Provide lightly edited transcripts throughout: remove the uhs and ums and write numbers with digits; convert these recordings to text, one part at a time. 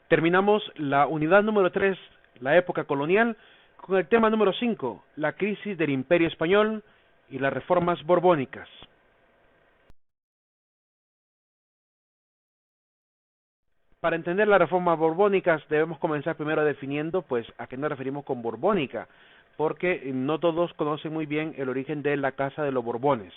Terminamos la unidad número 3, la época colonial, con el tema número 5, la crisis del Imperio Español y las reformas borbónicas. Para entender las reformas borbónicas debemos comenzar primero definiendo pues a qué nos referimos con borbónica, porque no todos conocen muy bien el origen de la Casa de los Borbones.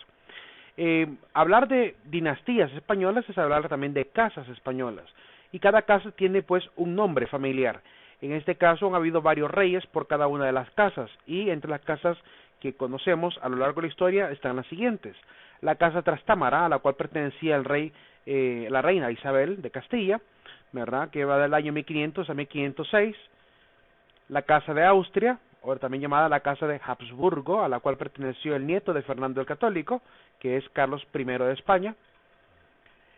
Hablar de dinastías españolas es hablar también de casas españolas, y cada casa tiene pues un nombre familiar. En este caso han habido varios reyes por cada una de las casas, y entre las casas que conocemos a lo largo de la historia están las siguientes: la casa Trastámara, a la cual pertenecía el rey, la reina Isabel de Castilla, ¿verdad?, que va del año 1500 a 1506, la casa de Austria, o también llamada la casa de Habsburgo, a la cual perteneció el nieto de Fernando el Católico, que es Carlos I de España.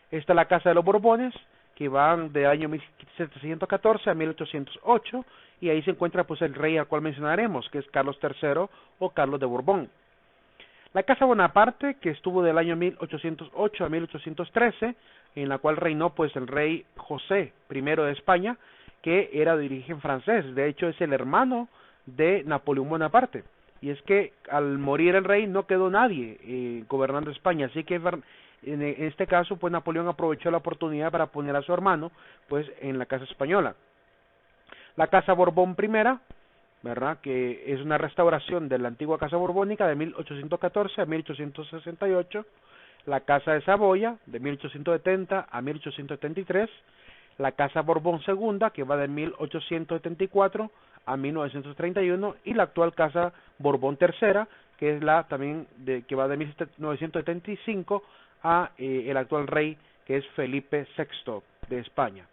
Está la casa de los Borbones, que van del año 1714 a 1808, y ahí se encuentra pues el rey al cual mencionaremos, que es Carlos III o Carlos de Borbón. La casa Bonaparte, que estuvo del año 1808 a 1813, en la cual reinó pues el rey José I de España, que era de origen francés. De hecho es el hermano de Napoleón Bonaparte, y es que al morir el rey no quedó nadie gobernando España, así que en este caso pues Napoleón aprovechó la oportunidad para poner a su hermano pues en la casa española. La casa Borbón I, ¿verdad?, que es una restauración de la antigua casa borbónica de 1814 a 1868, la casa de Saboya de 1870 a 1873, la casa Borbón II, que va de 1874 a 1931, y la actual casa Borbón III, que es la también que va de 1975 a el actual rey, que es Felipe VI de España.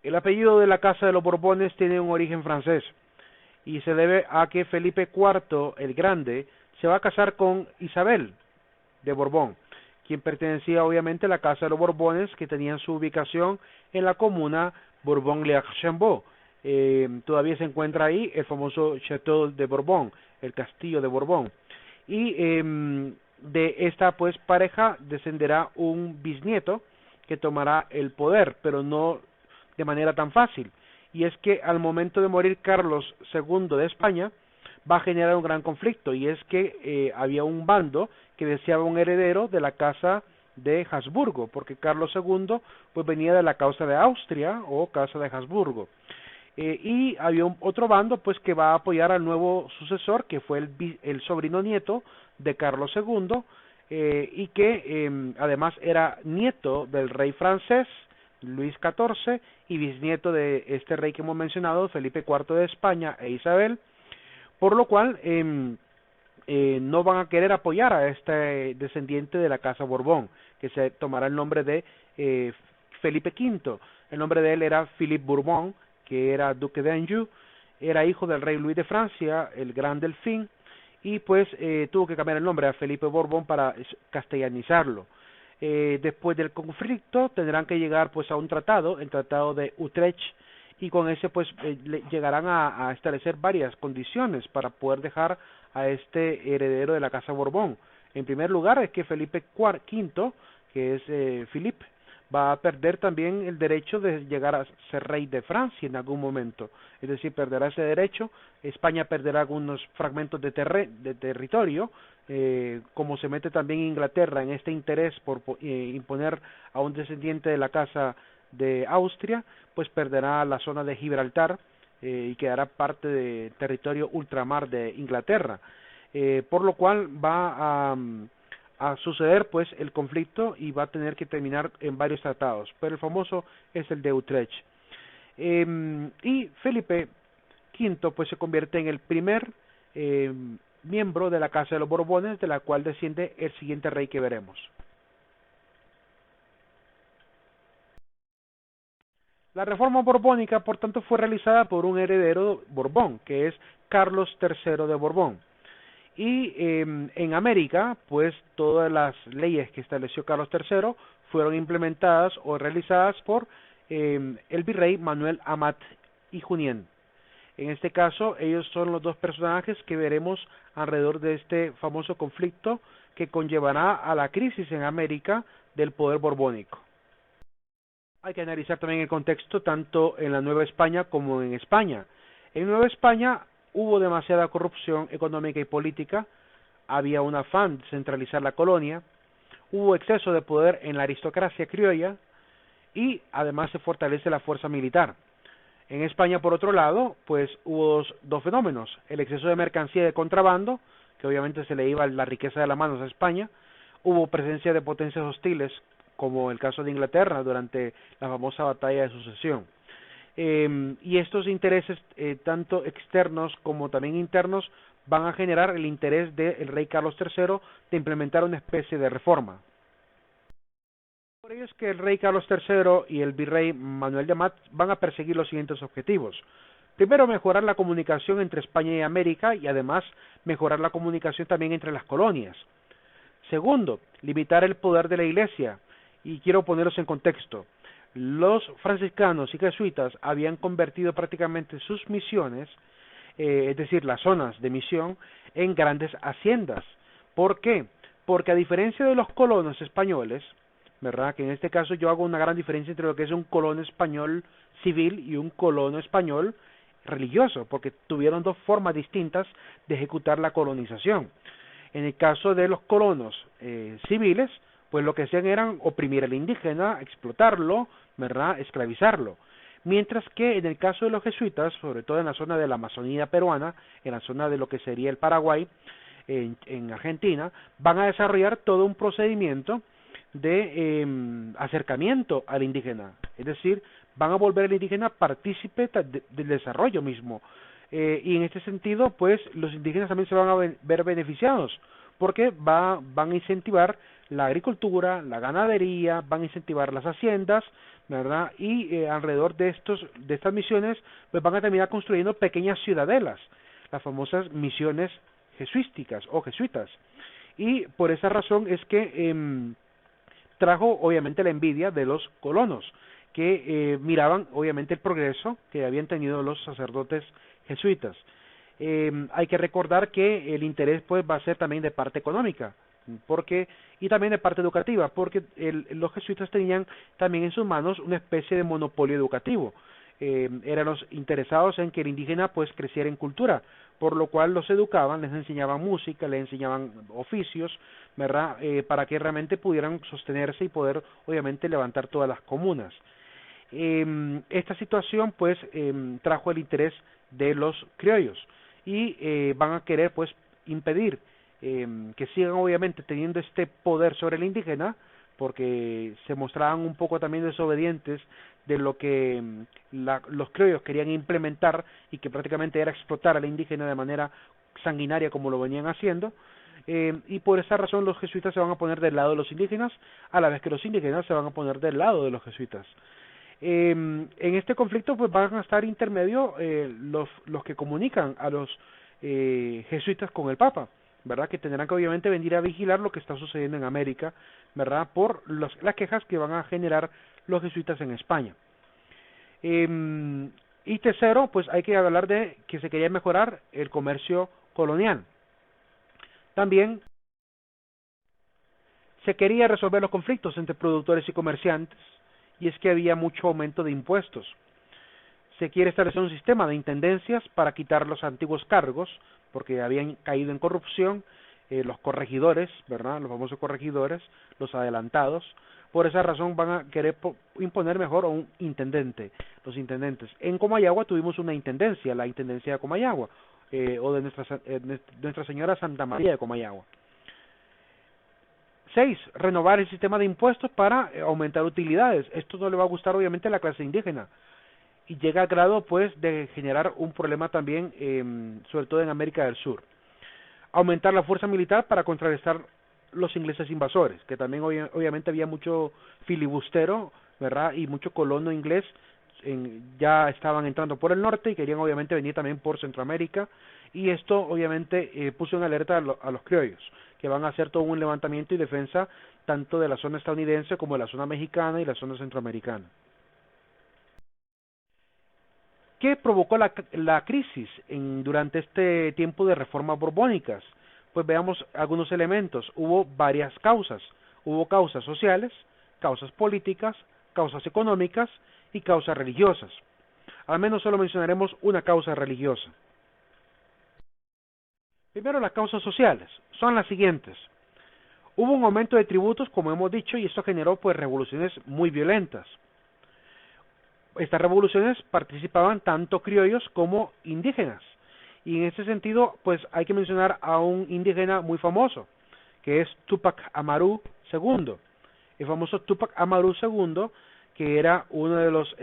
El apellido de la casa de los Borbones tiene un origen francés y se debe a que Felipe IV el Grande se va a casar con Isabel de Borbón, quien pertenecía obviamente a la casa de los Borbones, que tenían su ubicación en la comuna Bourbon-l'Archambault. Todavía se encuentra ahí el famoso Château de Borbón, el castillo de Borbón. Y de esta pues pareja descenderá un bisnieto que tomará el poder, pero no de manera tan fácil. Y es que al momento de morir Carlos II de España va a generar un gran conflicto, y es que había un bando que deseaba un heredero de la casa de Habsburgo, porque Carlos II pues venía de la causa de Austria o casa de Habsburgo. Y había otro bando pues que va a apoyar al nuevo sucesor, que fue el sobrino nieto de Carlos II, y que además era nieto del rey francés Luis XIV y bisnieto de este rey que hemos mencionado, Felipe IV de España e Isabel, por lo cual no van a querer apoyar a este descendiente de la casa Borbón, que se tomará el nombre de Felipe V. El nombre de él era Philippe Bourbon, que era duque de Anjou, era hijo del rey Luis de Francia, el Gran Delfín, y pues tuvo que cambiar el nombre a Felipe Borbón para castellanizarlo. Después del conflicto tendrán que llegar pues a un tratado, el tratado de Utrecht, y con ese pues llegarán a establecer varias condiciones para poder dejar a este heredero de la casa Borbón. En primer lugar es que Felipe V, que es Philippe, va a perder también el derecho de llegar a ser rey de Francia en algún momento, es decir, perderá ese derecho. España perderá algunos fragmentos de territorio, como se mete también Inglaterra en este interés por imponer a un descendiente de la casa de Austria, pues perderá la zona de Gibraltar y quedará parte de territorio ultramar de Inglaterra, por lo cual va a suceder pues el conflicto y va a tener que terminar en varios tratados, pero el famoso es el de Utrecht. Y Felipe V pues se convierte en el primer miembro de la casa de los Borbones, de la cual desciende el siguiente rey que veremos. La reforma borbónica, por tanto, fue realizada por un heredero Borbón, que es Carlos III de Borbón. Y en América, pues todas las leyes que estableció Carlos III fueron implementadas o realizadas por el virrey Manuel Amat y Junín. En este caso, ellos son los dos personajes que veremos alrededor de este famoso conflicto que conllevará a la crisis en América del poder borbónico. Hay que analizar también el contexto tanto en la Nueva España como en España. En Nueva España hubo demasiada corrupción económica y política, había un afán de centralizar la colonia, hubo exceso de poder en la aristocracia criolla y además se fortalece la fuerza militar. En España, por otro lado, pues hubo dos fenómenos: el exceso de mercancía de contrabando, que obviamente se le iba la riqueza de las manos a España. Hubo presencia de potencias hostiles, como el caso de Inglaterra durante la famosa batalla de Sucesión. Y estos intereses, tanto externos como también internos, van a generar el interés del rey Carlos III de implementar una especie de reforma. Por ello es que el rey Carlos III y el virrey Manuel de Amat van a perseguir los siguientes objetivos. Primero, mejorar la comunicación entre España y América y además mejorar la comunicación también entre las colonias. Segundo, limitar el poder de la Iglesia. Y quiero ponerlos en contexto. Los franciscanos y jesuitas habían convertido prácticamente sus misiones, es decir, las zonas de misión, en grandes haciendas. ¿Por qué? Porque a diferencia de los colonos españoles, ¿verdad? Que en este caso yo hago una gran diferencia entre lo que es un colono español civil y un colono español religioso, porque tuvieron dos formas distintas de ejecutar la colonización. En el caso de los colonos civiles, pues lo que hacían era oprimir al indígena, explotarlo, ¿verdad? Esclavizarlo. Mientras que en el caso de los jesuitas, sobre todo en la zona de la Amazonía peruana, en la zona de lo que sería el Paraguay, en Argentina, van a desarrollar todo un procedimiento de acercamiento al indígena, es decir, van a volver al indígena partícipe del desarrollo mismo, y en este sentido, pues los indígenas también se van a ver beneficiados, porque van a incentivar la agricultura, la ganadería, van a incentivar las haciendas, ¿verdad? Y alrededor de estas misiones, pues van a terminar construyendo pequeñas ciudadelas, las famosas misiones jesuísticas o jesuitas, y por esa razón es que trajo obviamente la envidia de los colonos, que miraban obviamente el progreso que habían tenido los sacerdotes jesuitas. Hay que recordar que el interés pues va a ser también de parte económica, y también de parte educativa, porque los jesuitas tenían también en sus manos una especie de monopolio educativo. Eran los interesados en que el indígena pues creciera en cultura, por lo cual los educaban, les enseñaban música, les enseñaban oficios, ¿verdad? Para que realmente pudieran sostenerse y poder obviamente levantar todas las comunas. Esta situación pues trajo el interés de los criollos y van a querer pues impedir que sigan obviamente teniendo este poder sobre el indígena, porque se mostraban un poco también desobedientes de lo que los criollos querían implementar, y que prácticamente era explotar al indígena de manera sanguinaria como lo venían haciendo, y por esa razón los jesuitas se van a poner del lado de los indígenas, a la vez que los indígenas se van a poner del lado de los jesuitas. En este conflicto pues van a estar intermedio los que comunican a los jesuitas con el Papa, ¿verdad? Que tendrán que obviamente venir a vigilar lo que está sucediendo en América, ¿verdad? Por las quejas que van a generar los jesuitas en España. Y tercero, pues hay que hablar de que se quería mejorar el comercio colonial. También se quería resolver los conflictos entre productores y comerciantes, y es que había mucho aumento de impuestos. Se quiere establecer un sistema de intendencias para quitar los antiguos cargos, porque habían caído en corrupción, los corregidores, ¿verdad? Los famosos corregidores, los adelantados. Por esa razón van a querer imponer mejor a un intendente, los intendentes. En Comayagua tuvimos una intendencia, la intendencia de Comayagua, o de Nuestra Señora Santa María de Comayagua. 6. Renovar el sistema de impuestos para aumentar utilidades. Esto no le va a gustar obviamente a la clase indígena, y llega al grado pues de generar un problema también, sobre todo en América del Sur. Aumentar la fuerza militar para contrarrestar los ingleses invasores, que también obviamente había mucho filibustero, ¿verdad? Y mucho colono inglés, ya estaban entrando por el norte y querían obviamente venir también por Centroamérica, y esto obviamente puso en alerta a los criollos, que van a hacer todo un levantamiento y defensa tanto de la zona estadounidense como de la zona mexicana y la zona centroamericana. ¿Qué provocó la crisis durante este tiempo de reformas borbónicas? Pues veamos algunos elementos. Hubo varias causas. Hubo causas sociales, causas políticas, causas económicas y causas religiosas. Al menos solo mencionaremos una causa religiosa. Primero, las causas sociales son las siguientes. Hubo un aumento de tributos, como hemos dicho, y esto generó pues revoluciones muy violentas. Estas revoluciones participaban tanto criollos como indígenas. Y en ese sentido, pues hay que mencionar a un indígena muy famoso, que es Túpac Amaru II. El famoso Túpac Amaru II, que era uno de los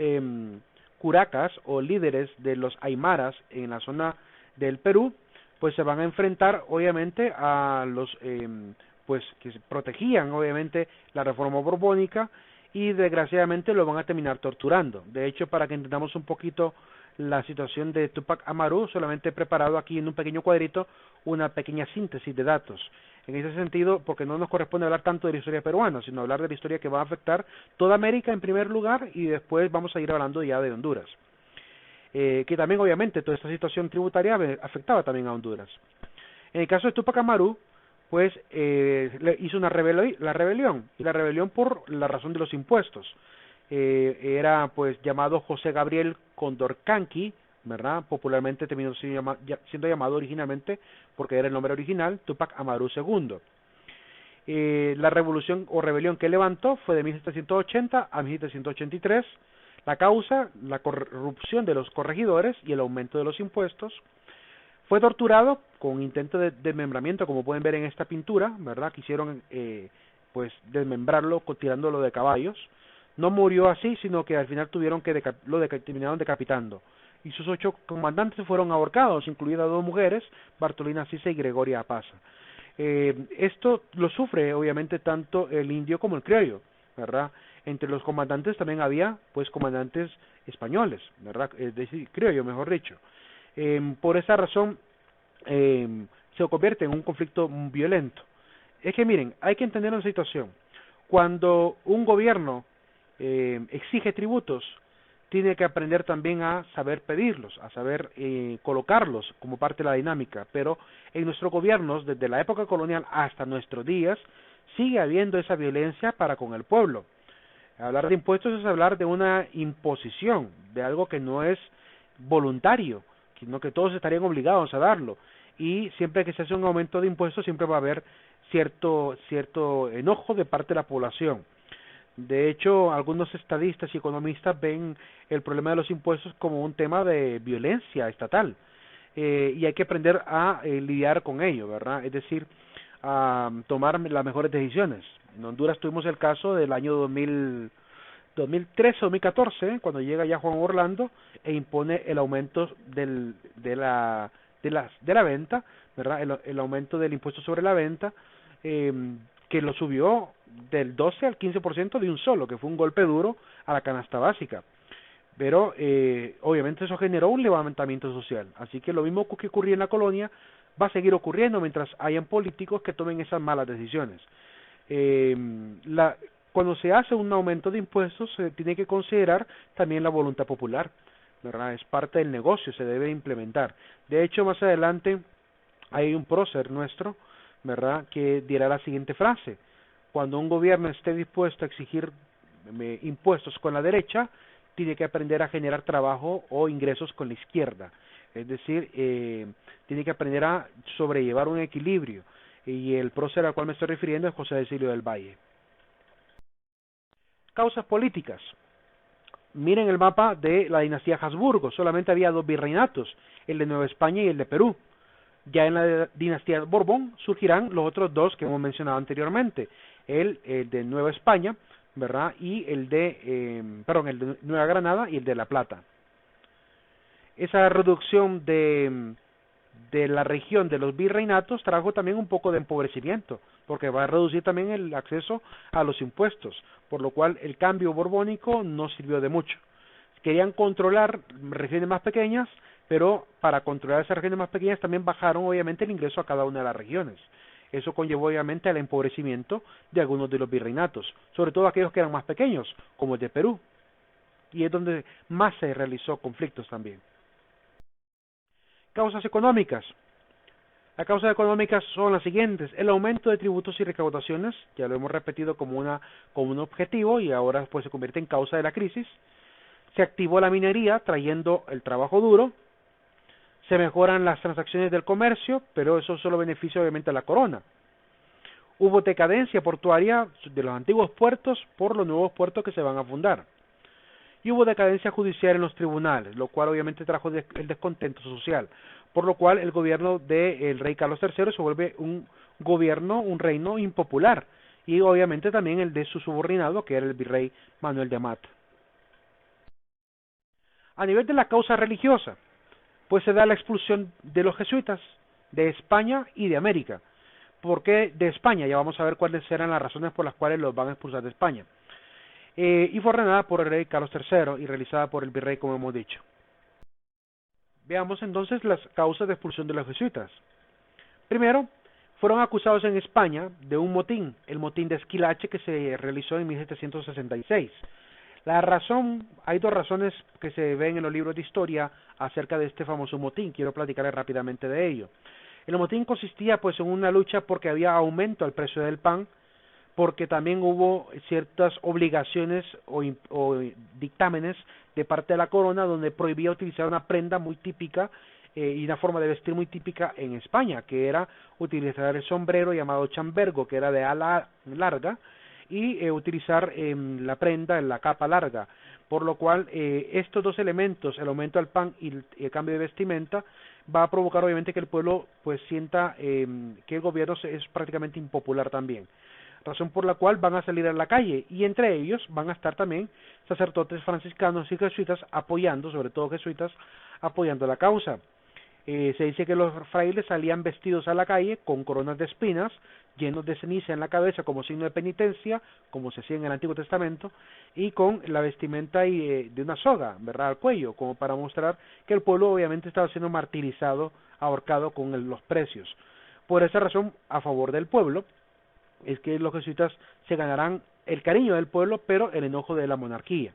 curacas o líderes de los aymaras en la zona del Perú, pues se van a enfrentar obviamente a los pues que protegían obviamente la reforma borbónica, y desgraciadamente lo van a terminar torturando. De hecho, para que entendamos un poquito la situación de Túpac Amaru, solamente he preparado aquí en un pequeño cuadrito una pequeña síntesis de datos. En ese sentido, porque no nos corresponde hablar tanto de la historia peruana, sino hablar de la historia que va a afectar toda América en primer lugar, y después vamos a ir hablando ya de Honduras. Que también obviamente toda esta situación tributaria afectaba también a Honduras. En el caso de Túpac Amaru, pues le hizo la rebelión por la razón de los impuestos. Era pues llamado José Gabriel Condorcanqui, ¿verdad? Popularmente terminó siendo llamado originalmente, porque era el nombre original, Túpac Amaru II. La revolución o rebelión que levantó fue de 1780 a 1783. La causa, la corrupción de los corregidores y el aumento de los impuestos. Fue torturado con intento de desmembramiento, como pueden ver en esta pintura, ¿verdad? Quisieron pues desmembrarlo tirándolo de caballos. No murió así, sino que al final tuvieron que terminaron decapitando. Y sus 8 comandantes fueron ahorcados, incluidas 2 mujeres, Bartolina Sisa y Gregoria Apaza. Esto lo sufre obviamente tanto el indio como el criollo, ¿verdad? Entre los comandantes también había pues comandantes españoles, ¿verdad? Es decir, criollo, mejor dicho. Por esa razón se convierte en un conflicto violento. Es que miren, hay que entender una situación. Cuando un gobierno exige tributos, tiene que aprender también a saber pedirlos, a saber colocarlos como parte de la dinámica. Pero en nuestros gobiernos, desde la época colonial hasta nuestros días, sigue habiendo esa violencia para con el pueblo. Hablar de impuestos es hablar de una imposición, de algo que no es voluntario, sino que todos estarían obligados a darlo. Y siempre que se hace un aumento de impuestos, siempre va a haber cierto enojo de parte de la población. De hecho, algunos estadistas y economistas ven el problema de los impuestos como un tema de violencia estatal, y hay que aprender a lidiar con ello, ¿verdad? Es decir, a tomar las mejores decisiones. En Honduras tuvimos el caso del año 2013 o 2014, cuando llega ya Juan Orlando e impone el aumento de la venta, ¿verdad? El aumento del impuesto sobre la venta, que lo subió del 12 al 15% de un solo, que fue un golpe duro a la canasta básica. Pero obviamente eso generó un levantamiento social, así que lo mismo que ocurría en la colonia va a seguir ocurriendo mientras hayan políticos que tomen esas malas decisiones. Cuando se hace un aumento de impuestos se tiene que considerar también la voluntad popular, ¿verdad? Es parte del negocio, se debe implementar. De hecho, más adelante hay un prócer nuestro, ¿verdad?, que dirá la siguiente frase: cuando un gobierno esté dispuesto a exigir impuestos con la derecha, tiene que aprender a generar trabajo o ingresos con la izquierda. Es decir, tiene que aprender a sobrellevar un equilibrio. Y el prócer al cual me estoy refiriendo es José Cecilio del Valle. Causas políticas. Miren el mapa de la dinastía Habsburgo, solamente había 2 virreinatos, el de Nueva España y el de Perú. Ya en la dinastía Borbón surgirán los otros 2 que hemos mencionado anteriormente, el de Nueva España, ¿verdad?, y el de Nueva Granada y el de La Plata. Esa reducción de la región de los virreinatos trajo también un poco de empobrecimiento, porque va a reducir también el acceso a los impuestos, por lo cual el cambio borbónico no sirvió de mucho. Querían controlar regiones más pequeñas, pero para controlar esas regiones más pequeñas también bajaron obviamente el ingreso a cada una de las regiones. Eso conllevó obviamente al empobrecimiento de algunos de los virreinatos, sobre todo aquellos que eran más pequeños, como el de Perú, y es donde más se realizó conflictos también. Causas económicas. Las causas económicas son las siguientes: el aumento de tributos y recaudaciones, ya lo hemos repetido como un objetivo y ahora pues se convierte en causa de la crisis. Se activó la minería trayendo el trabajo duro. Se mejoran las transacciones del comercio, pero eso solo beneficia obviamente a la corona. Hubo decadencia portuaria de los antiguos puertos por los nuevos puertos que se van a fundar. Y hubo decadencia judicial en los tribunales, lo cual obviamente trajo el descontento social, por lo cual el gobierno del rey Carlos III se vuelve un reino impopular, y obviamente también el de su subordinado, que era el virrey Manuel de Amat. A nivel de la causa religiosa, pues se da la expulsión de los jesuitas de España y de América. ¿Por qué de España? Ya vamos a ver cuáles serán las razones por las cuales los van a expulsar de España. Y fue ordenada por el rey Carlos III y realizada por el virrey, como hemos dicho. Veamos entonces las causas de expulsión de los jesuitas. Primero, fueron acusados en España de un motín, el motín de Esquilache, que se realizó en 1766. Hay dos razones que se ven en los libros de historia acerca de este famoso motín. Quiero platicarles rápidamente de ello. El motín consistía pues en una lucha porque había aumento al precio del pan, porque también hubo ciertas obligaciones o dictámenes de parte de la corona donde prohibía utilizar una prenda muy típica y una forma de vestir muy típica en España, que era utilizar el sombrero llamado chambergo, que era de ala larga, y utilizar la prenda, la capa larga, por lo cual estos dos elementos, el aumento del pan y el cambio de vestimenta, va a provocar obviamente que el pueblo pues sienta que el gobierno es prácticamente impopular también, razón por la cual van a salir a la calle, y entre ellos van a estar también sacerdotes franciscanos y jesuitas apoyando, sobre todo jesuitas, apoyando la causa. Se dice que los frailes salían vestidos a la calle con coronas de espinas, llenos de ceniza en la cabeza como signo de penitencia, como se hacía en el Antiguo Testamento, y con la vestimenta de una soga, ¿verdad?, al cuello, como para mostrar que el pueblo obviamente estaba siendo martirizado, ahorcado con los precios. Por esa razón, a favor del pueblo, es que los jesuitas se ganarán el cariño del pueblo, pero el enojo de la monarquía.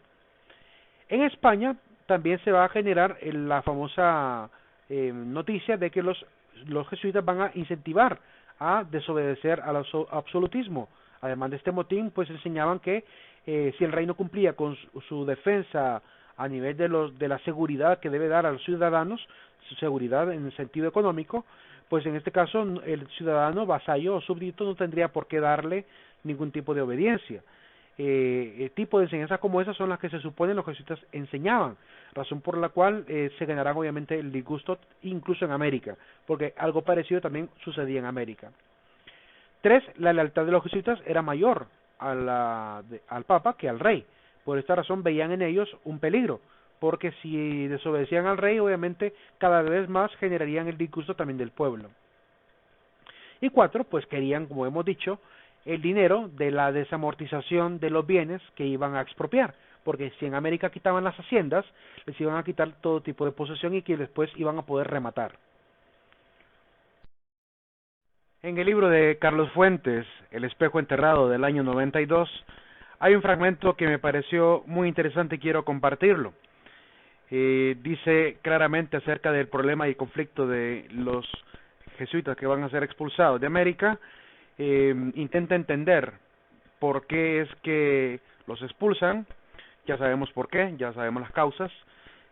En España también se va a generar la famosa noticia de que los jesuitas van a incentivar a desobedecer al absolutismo. Además de este motín, pues enseñaban que si el rey no cumplía con su defensa a nivel de la seguridad que debe dar a los ciudadanos, su seguridad en el sentido económico, pues en este caso el ciudadano vasallo o súbdito no tendría por qué darle ningún tipo de obediencia. Tipo de enseñanzas como esas son las que se supone los jesuitas enseñaban, razón por la cual se ganarán obviamente el disgusto incluso en América, porque algo parecido también sucedía en América. 3. La lealtad de los jesuitas era mayor al Papa que al rey. Por esta razón veían en ellos un peligro, porque si desobedecían al rey, obviamente cada vez más generarían el disgusto también del pueblo. Y 4, pues querían, como hemos dicho, el dinero de la desamortización de los bienes que iban a expropiar, porque si en América quitaban las haciendas, les iban a quitar todo tipo de posesión y que después iban a poder rematar. En el libro de Carlos Fuentes, El espejo enterrado, del año 92, hay un fragmento que me pareció muy interesante y quiero compartirlo. Dice claramente acerca del problema y conflicto de los jesuitas que van a ser expulsados de América. Intenta entender por qué es que los expulsan, ya sabemos por qué, ya sabemos las causas,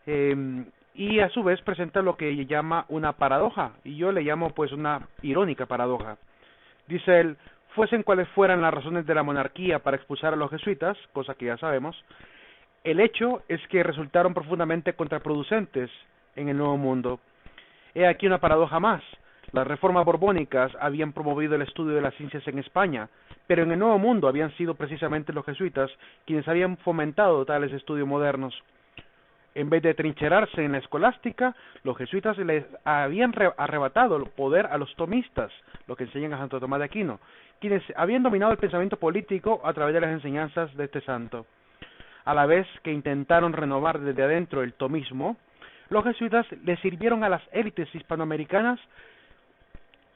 y a su vez presenta lo que llama una paradoja, y yo le llamo pues una irónica paradoja. Dice él: fuesen cuales fueran las razones de la monarquía para expulsar a los jesuitas, cosa que ya sabemos, el hecho es que resultaron profundamente contraproducentes en el Nuevo Mundo. He aquí una paradoja más. Las reformas borbónicas habían promovido el estudio de las ciencias en España, pero en el Nuevo Mundo habían sido precisamente los jesuitas quienes habían fomentado tales estudios modernos. En vez de trincherarse en la escolástica, los jesuitas les habían arrebatado el poder a los tomistas, lo que enseñan a Santo Tomás de Aquino, quienes habían dominado el pensamiento político a través de las enseñanzas de este santo. A la vez que intentaron renovar desde adentro el tomismo, los jesuitas le sirvieron a las élites hispanoamericanas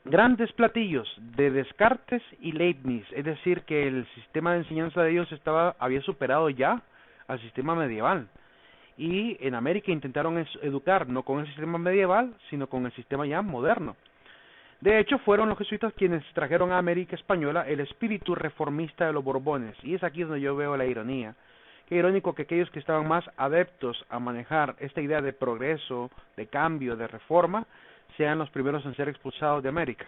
grandes platillos de Descartes y Leibniz, es decir, que el sistema de enseñanza de ellos había superado ya al sistema medieval. Y en América intentaron educar no con el sistema medieval, sino con el sistema ya moderno. De hecho, fueron los jesuitas quienes trajeron a América Española el espíritu reformista de los Borbones, y es aquí donde yo veo la ironía. Qué irónico que aquellos que estaban más adeptos a manejar esta idea de progreso, de cambio, de reforma, sean los primeros en ser expulsados de América.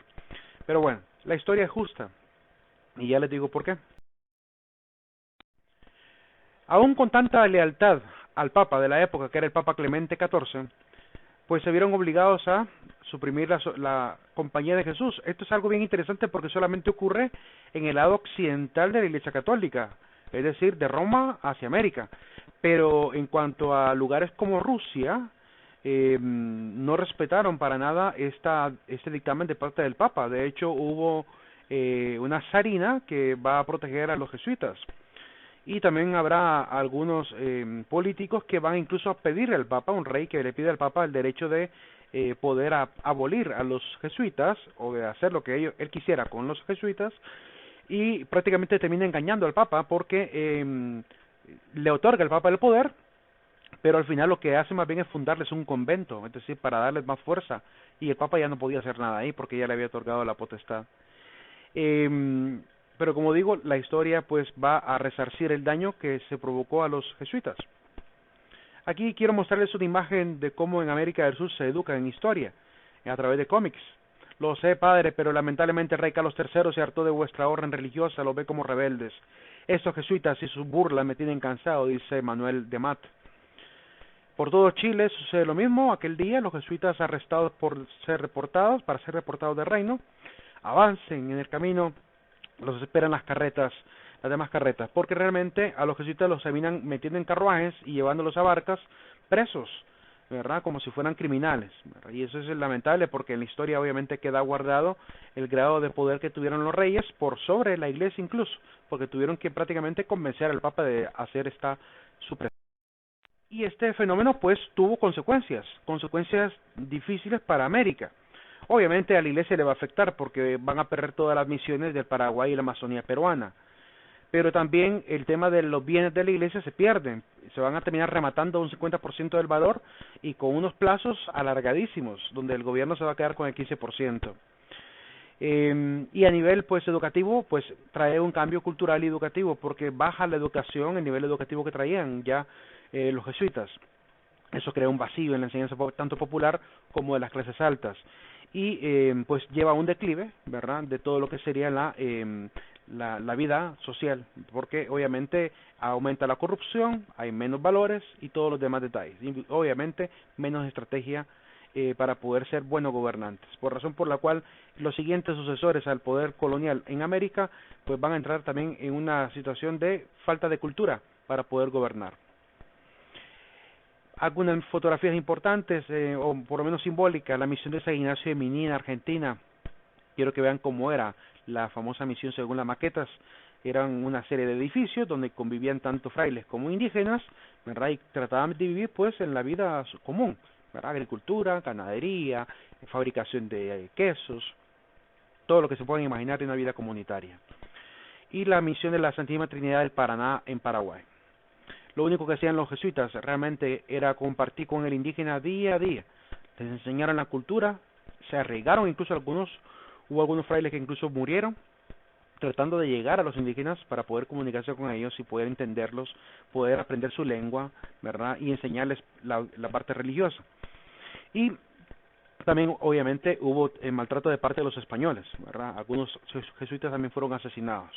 Pero bueno, la historia es justa, y ya les digo por qué. Aún con tanta lealtad al Papa de la época, que era el Papa Clemente XIV, pues se vieron obligados a suprimir la Compañía de Jesús. Esto es algo bien interesante porque solamente ocurre en el lado occidental de la Iglesia Católica, es decir, de Roma hacia América. Pero en cuanto a lugares como Rusia, no respetaron para nada este dictamen de parte del Papa. De hecho, hubo una zarina que va a proteger a los jesuitas. Y también habrá algunos políticos que van incluso a pedirle al Papa, un rey que le pide al Papa el derecho de poder abolir a los jesuitas o de hacer lo que él quisiera con los jesuitas, y prácticamente termina engañando al Papa porque le otorga al Papa el poder, pero al final lo que hace más bien es fundarles un convento, es decir, para darles más fuerza, y el Papa ya no podía hacer nada ahí porque ya le había otorgado la potestad. Pero como digo, la historia pues va a resarcir el daño que se provocó a los jesuitas. Aquí quiero mostrarles una imagen de cómo en América del Sur se educa en historia, a través de cómics. Lo sé, padre, pero lamentablemente el rey Carlos III se hartó de vuestra orden religiosa, los ve como rebeldes. Estos jesuitas y sus burlas me tienen cansado, dice Manuel de Matt. Por todo Chile sucede lo mismo. Aquel día los jesuitas arrestados para ser reportados del reino, avancen en el camino, los esperan las demás carretas, porque realmente a los jesuitas los terminan metiendo en carruajes y llevándolos a barcas presos, ¿verdad? Como si fueran criminales, ¿verdad? Y eso es lamentable porque en la historia obviamente queda guardado el grado de poder que tuvieron los reyes por sobre la iglesia incluso, porque tuvieron que prácticamente convencer al Papa de hacer esta supresión. Y este fenómeno pues tuvo consecuencias difíciles para América. Obviamente a la iglesia le va a afectar porque van a perder todas las misiones del Paraguay y la Amazonía peruana. Pero también el tema de los bienes de la iglesia se pierden. Se van a terminar rematando un 50% del valor y con unos plazos alargadísimos, donde el gobierno se va a quedar con el 15%. Y a nivel pues educativo, pues trae un cambio cultural y educativo, porque baja la educación, el nivel educativo que traían ya los jesuitas. Eso crea un vacío en la enseñanza tanto popular como de las clases altas. Y pues lleva a un declive, ¿verdad?, de todo lo que sería la vida social, porque obviamente aumenta la corrupción, hay menos valores y todos los demás detalles. Y obviamente menos estrategia para poder ser buenos gobernantes, por razón por la cual los siguientes sucesores al poder colonial en América pues van a entrar también en una situación de falta de cultura para poder gobernar. Algunas fotografías importantes, o por lo menos simbólicas, la misión de San Ignacio de Miní en Argentina. Quiero que vean cómo era la famosa misión según las maquetas. Eran una serie de edificios donde convivían tanto frailes como indígenas, ¿verdad? Y trataban de vivir pues en la vida común, ¿verdad? Agricultura, ganadería, fabricación de quesos, todo lo que se pueden imaginar de una vida comunitaria. Y la misión de la Santísima Trinidad del Paraná en Paraguay. Lo único que hacían los jesuitas realmente era compartir con el indígena día a día. Les enseñaron la cultura, se arriesgaron incluso hubo algunos frailes que incluso murieron tratando de llegar a los indígenas para poder comunicarse con ellos y poder entenderlos, poder aprender su lengua, ¿verdad? Y enseñarles la parte religiosa. Y también obviamente hubo maltrato de parte de los españoles, ¿verdad? Algunos jesuitas también fueron asesinados.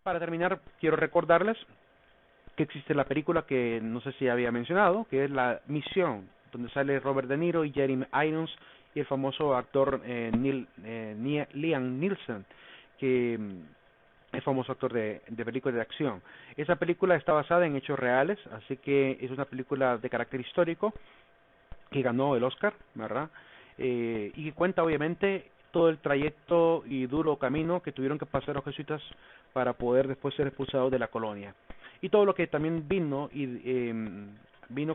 Para terminar, quiero recordarles que existe la película que no sé si había mencionado, que es La Misión, donde sale Robert De Niro y Jeremy Irons y el famoso actor Liam Neeson, que es famoso actor de películas de acción. Esa película está basada en hechos reales, así que es una película de carácter histórico que ganó el Oscar, ¿verdad? Y que cuenta obviamente todo el trayecto y duro camino que tuvieron que pasar los jesuitas para poder después ser expulsados de la colonia. Y todo lo que también vino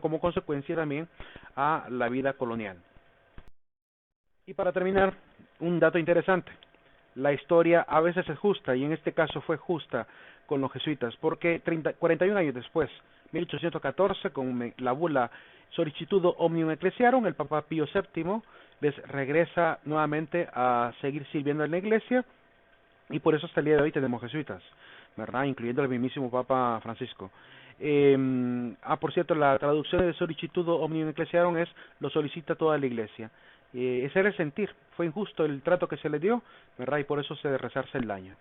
como consecuencia también a la vida colonial. Y para terminar, un dato interesante. La historia a veces es justa, y en este caso fue justa con los jesuitas, porque 41 años después, 1814, con la bula Solicitudo Omnium Ecclesiarum, el Papa Pío VII regresa nuevamente a seguir sirviendo en la iglesia, y por eso hasta el día de hoy tenemos jesuitas, ¿verdad? Incluyendo el mismísimo Papa Francisco. Por cierto, la traducción de Solicitudo Omnium Ecclesiarum es lo solicita toda la iglesia. Ese era el sentir, fue injusto el trato que se le dio, ¿verdad? Y por eso se resarce el daño.